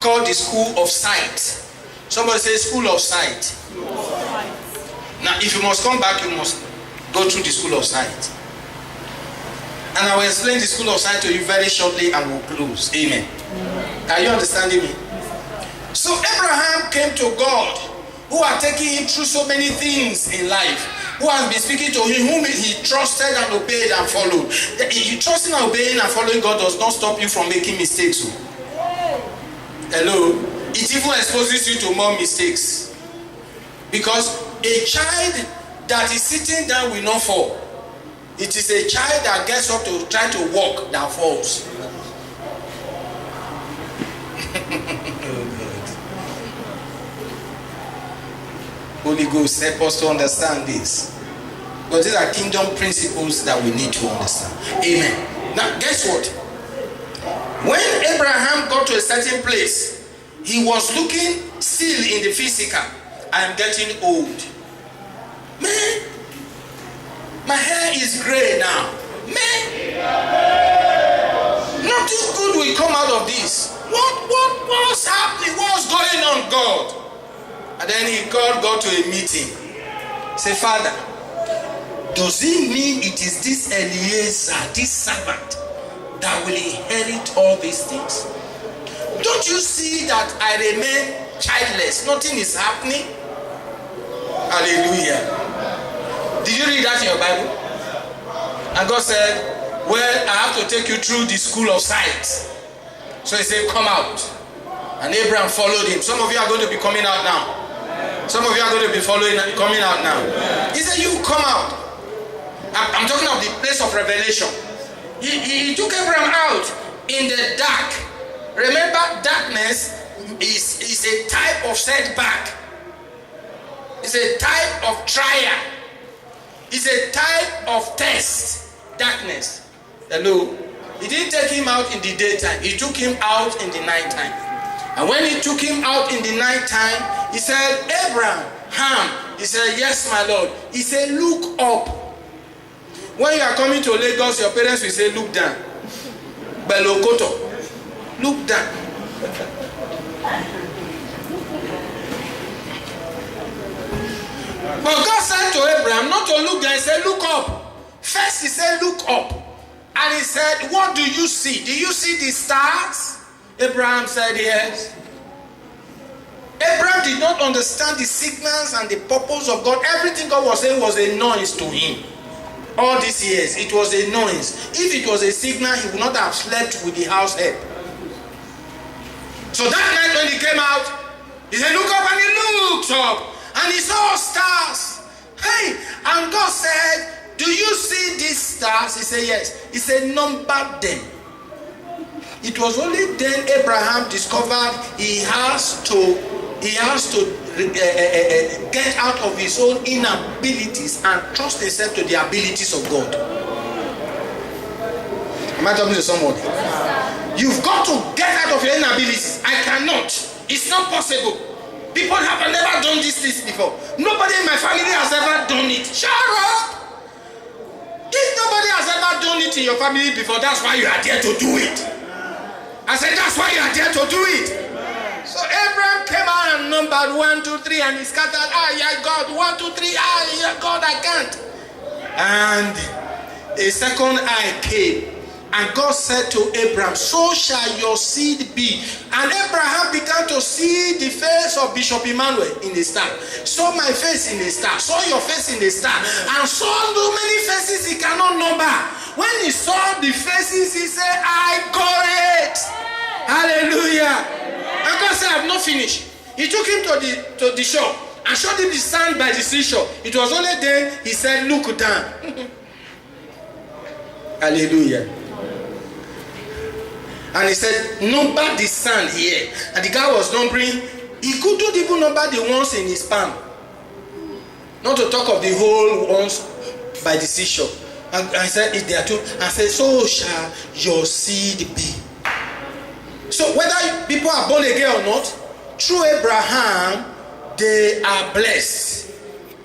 called the school of sight. Somebody say school of sight. Now, if you must come back, you must go through the school of sight. And I will explain the school of sight to you very shortly and we'll close. Amen. Are you understanding me? So Abraham came to God, who had taken him through so many things in life, who has been speaking to him, whom he trusted and obeyed and followed. You trusting and obeying and following God does not stop you from making mistakes. Hello? It even exposes you to more mistakes. Because a child that is sitting down will not fall. It is a child that gets up to try to walk that falls. Holy Ghost, help us to understand this. Because these are kingdom principles that we need to understand. Amen. Now, guess what? When Abraham got to a certain place, he was looking still in the physical. I am getting old. Man, my hair is gray now. Man, nothing good will come out of this. What's happening? What's going on, God? And then he called God to a meeting. Say, Father, does it mean it is this Eliezer, this servant, that will inherit all these things? Don't you see that I remain childless? Nothing is happening. Hallelujah. Did you read that in your Bible? And God said, well, I have to take you through the school of sight. So he said, come out. And Abraham followed him. Some of you are going to be coming out now. Some of you are going to be coming out now. He said, you come out. I'm talking of the place of revelation. He took Abraham out in the dark. Remember, darkness is a type of setback. It's a type of trial. It's a type of test. Darkness. Hello? He didn't take him out in the daytime. He took him out in the nighttime. And when he took him out in the nighttime, he said, Abraham, he said, yes, my Lord. He said, look up. When you are coming to Lagos, your parents will say, look down. Belokoto. Look down. But God said to Abraham not to look down. He said, look up. First he said, look up. And he said, what do you see? Do you see the stars? Abraham said, yes. Abraham did not understand the signals and the purpose of God. Everything God was saying was a noise to him. All these years, it was a noise. If it was a signal, he would not have slept with the house help. So that night when he came out, he said, look up, and he looked up. And he saw stars. Hey, and God said, do you see these stars? He said, yes. He said, number them. It was only then Abraham discovered he has to get out of his own inabilities and trust himself to the abilities of God. Am I talking to somebody? You've got to get out of your inabilities. I cannot. It's not possible. People have never done this before. Nobody in my family has ever done it. Shut up! If nobody has ever done it in your family before, that's why you are there to do it. I said, that's why you are there to do it. So Abraham came out and numbered 1, 2, 3, and he scattered. Yeah, God, 1, 2, 3. Yeah, God, I can't. And a second eye came. And God said to Abraham, so shall your seed be. And Abraham began to see the face of Bishop Emmanuel in the star. Saw my face in the star. Saw your face in the star. And saw so many faces he cannot number. When he saw the faces, he said, I got it. Hallelujah. And God said, I have not finished. He took him to the shore and showed him the sand by the seashore. It was only then he said, look down. Hallelujah. And he said, number the sand here. And the guy was numbering. He couldn't even number the ones in his palm. Not to talk of the whole ones by the seashore. And I said, if there are two, I said, so shall your seed be. So whether people are born again or not, through Abraham, they are blessed.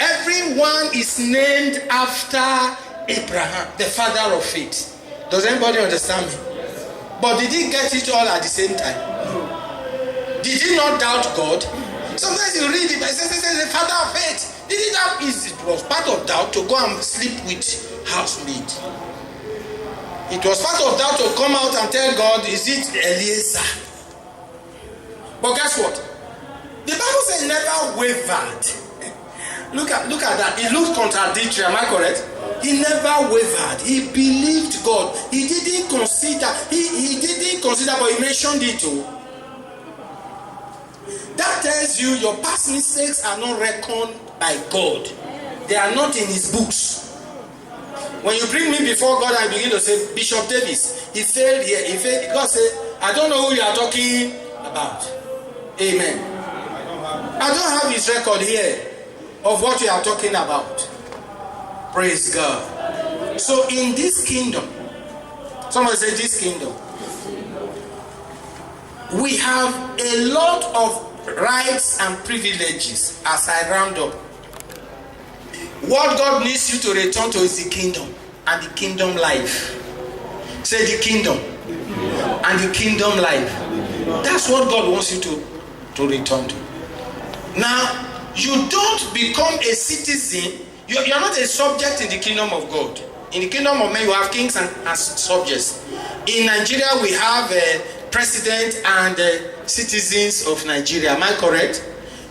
Everyone is named after Abraham, the father of faith. Does anybody understand me? But did he get it all at the same time? No. Did he not doubt God? Sometimes you read it, it says the father of faith. Did he doubt? It was part of doubt to go and sleep with housemaid. It was part of doubt to come out and tell God, is it Eliezer? But guess what? The Bible says never wavered. Look at that. It looks contradictory, am I correct? He never wavered. He believed God. He didn't consider, but he mentioned it too. That tells you your past mistakes are not reckoned by God. They are not in his books. When you bring me before God, I begin to say, Bishop Davis, he failed here. He failed. God said, I don't know who you are talking about. Amen. I don't have his record here of what you are talking about. Praise God. So in this kingdom, somebody say this kingdom, we have a lot of rights and privileges as I round up. What God needs you to return to is the kingdom and the kingdom life. Say the kingdom and the kingdom life. That's what God wants you to return to. Now, you don't become a citizen. You're not a subject in the kingdom of God. In the kingdom of men, you have kings and subjects. In Nigeria, we have a president and citizens of Nigeria. Am I correct?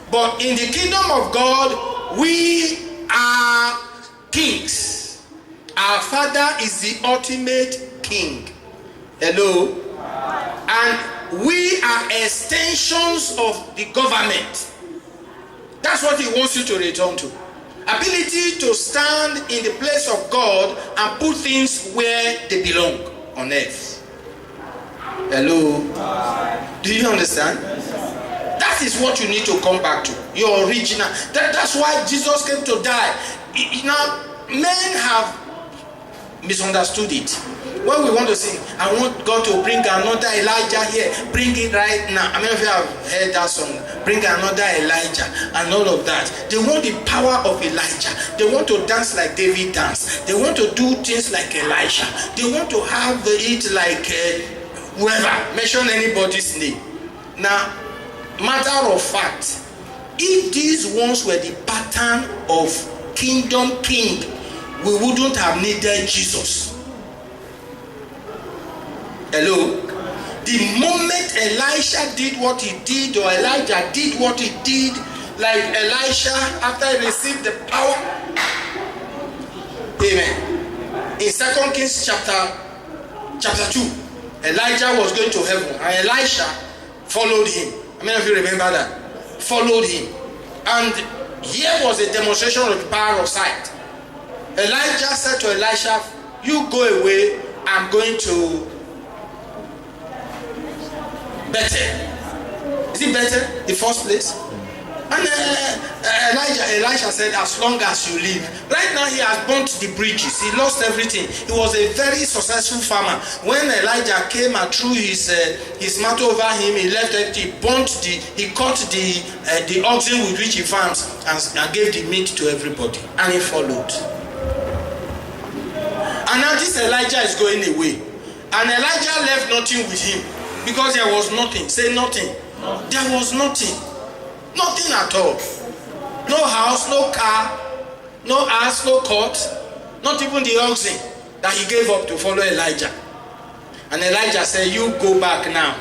But in the kingdom of God, we are kings. Our Father is the ultimate king. Hello? And we are extensions of the government. That's what he wants you to return to. Ability to stand in the place of God and put things where they belong on earth. Hello? Do you understand? That is what you need to come back to. Your original. That's why Jesus came to die. Now, men have misunderstood it. When we want to sing, I want God to bring another Elijah here. Bring it right now. I mean, if you have heard that song, bring another Elijah and all of that. They want the power of Elijah. They want to dance like David danced. They want to do things like Elisha. They want to have it like whoever. Mention anybody's name. Now, matter of fact, if these ones were the pattern of kingdom king, we wouldn't have needed Jesus. Hello? The moment Elisha did what he did, or Elijah did what he did, like Elisha after he received the power. Amen. In 2 Kings chapter 2, Elijah was going to heaven and Elisha followed him. How many of you remember that? Followed him. And here was a demonstration of the power of sight. Elijah said to Elisha, you go away, I'm going to Bethel. Is it Bethel, the first place? And Elisha said, as long as you live. Right now he has burnt the bridges. He lost everything. He was a very successful farmer. When Elijah came and threw his mat over him, he left it. He cut the oxen with which he farms and gave the meat to everybody. And he followed. And now this Elijah is going away. And Elijah left nothing with him. Because there was nothing. Say nothing. There was nothing. Nothing at all. No house, no car, no ass, no court, not even the oxen that he gave up to follow Elijah. And Elijah said, you go back now.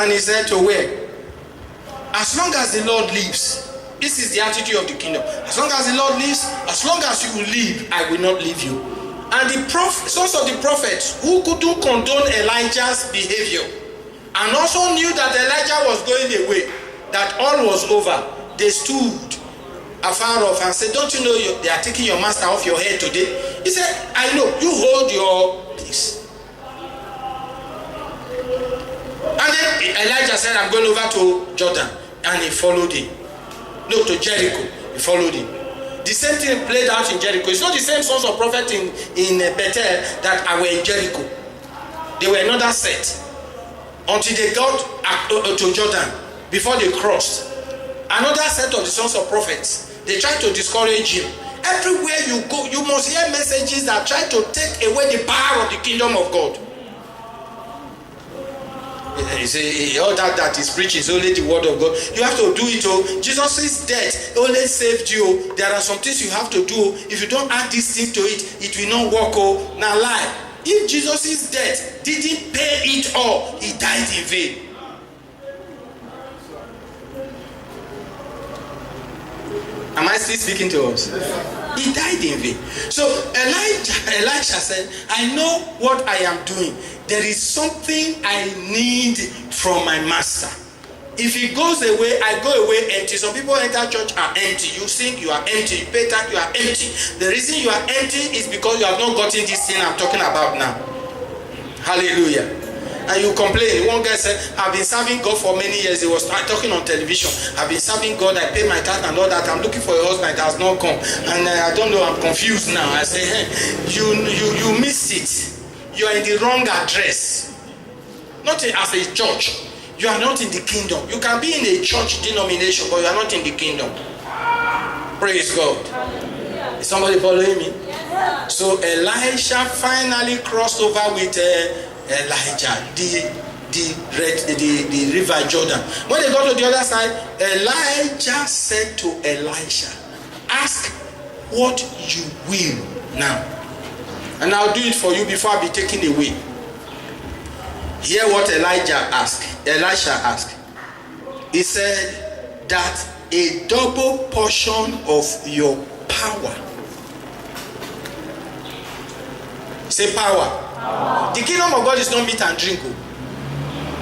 And he said, to where? As long as the Lord lives. This is the attitude of the kingdom. As long as the Lord lives, as long as you live, I will not leave you. And the sons of the prophets who couldn't condone Elijah's behavior and also knew that Elijah was going away, that all was over, they stood afar off and said, don't you know they are taking your master off your head today? He said, I know, you hold your peace. And then Elijah said, I'm going over to Jordan. And he followed him. No, to Jericho. He followed him. The same thing played out in Jericho. It's not the same sons of prophet in Bethel that were in Jericho. They were another set. Until they got to Jordan, before they crossed. Another set of the sons of prophets. They tried to discourage him. Everywhere you go, you must hear messages that try to take away the power of the kingdom of God. You say all that is preaching is only the word of God. You have to do it. Oh, Jesus' death only saved you. There are some things you have to do. If you don't add this thing to it, it will not work. Oh, now lie. If Jesus' death didn't pay it all, he died in vain. Am I still speaking to us? He died in vain. So Elisha said, I know what I am doing. There is something I need from my master. If he goes away, I go away empty. Some people enter church are empty. You sing, you are empty. You pay tax, you are empty. The reason you are empty is because you have not gotten this thing I'm talking about now. Hallelujah. And you complain. One guy said, I've been serving God for many years. He was talking on television. I've been serving God. I pay my tithe and all that. I'm looking for a husband that has not come. And I don't know. I'm confused now. I say, hey, you missed it. You are in the wrong address. Not as a church. You are not in the kingdom. You can be in a church denomination, but you are not in the kingdom. Praise God. Is somebody following me? So Elisha finally crossed over with Elijah, the river Jordan. When they got to the other side, Elijah said to Elisha, ask what you will now, and I'll do it for you before I be taken away. Hear what Elisha asked. He said that a double portion of your power. Say power. The kingdom of God is not meat and drink.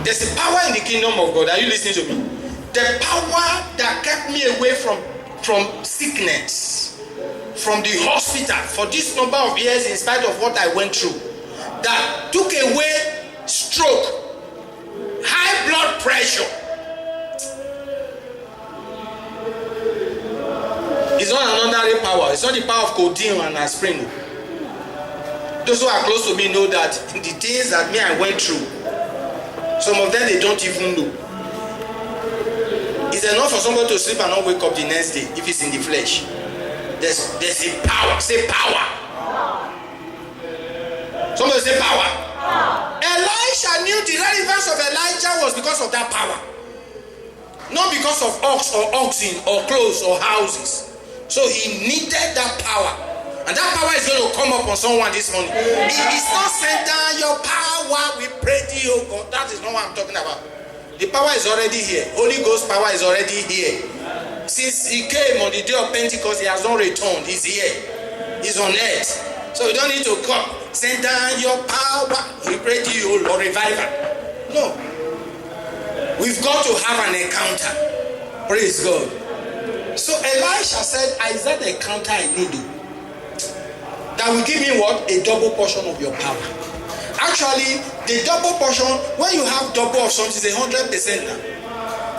There's a power in the kingdom of God. Are you listening to me? The power that kept me away from sickness, from the hospital for this number of years in spite of what I went through, that took away stroke, high blood pressure. It's not an ordinary power. It's not the power of codeine and aspirin. Those who are close to me know that the things that me I went through, some of them they don't even know. It's enough for somebody to sleep and not wake up the next day if it's in the flesh. There's a power. Say power. Somebody say power. Elisha knew the relevance of Elijah was because of that power, not because of ox or oxen or clothes or houses. So he needed that power. And that power is going to come up on someone this morning. It is not sent down your power. We pray to you, God. That is not what I'm talking about. The power is already here. Holy Ghost power is already here. Since he came on the day of Pentecost, he has not returned. He's here. He's on earth. So you don't need to come. Send down your power. We pray to you, Lord, revival. No. We've got to have an encounter. Praise God. So Elisha said, is that the encounter I need? That will give me what? A double portion of your power. Actually, the double portion, when you have double of something, is 100% now.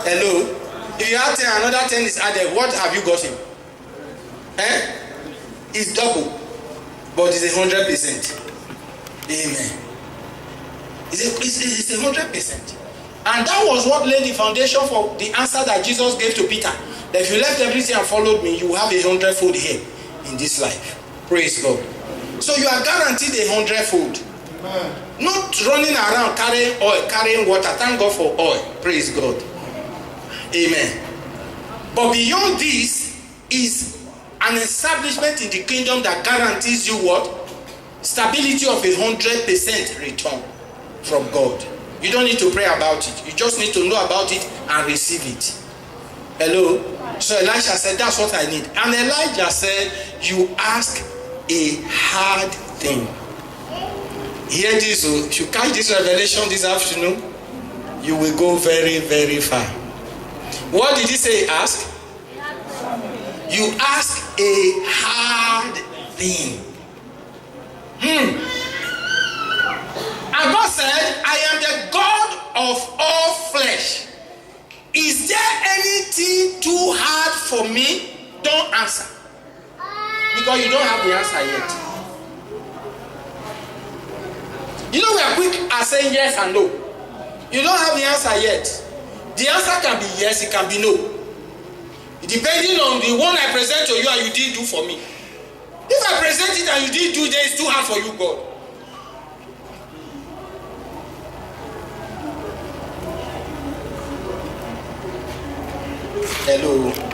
Hello? If you have 10, another 10 is added, what have you got him? It's double, but it's 100%. Amen. It's 100%. And that was what laid the foundation for the answer that Jesus gave to Peter. That if you left everything and followed me, you will have 100-fold here in this life. Praise God. So you are guaranteed 100-fold. Not running around carrying oil, carrying water. Thank God for oil. Praise God. Amen. But beyond this is an establishment in the kingdom that guarantees you what? Stability of 100% return from God. You don't need to pray about it. You just need to know about it and receive it. Hello? So Elisha said, that's what I need. And Elijah said, you ask a hard thing. Hear this. If you catch this revelation this afternoon, you will go very, very far. What did he say? Ask? You ask a hard thing. And God said, I am the God of all flesh. Is there anything too hard for me? Don't answer. Because you don't have the answer yet. You know we are quick at saying yes and no. You don't have the answer yet. The answer can be yes, it can be no. Depending on the one I present to you and you didn't do for me. If I present it and you didn't do it, then it's too hard for you, God. Hello.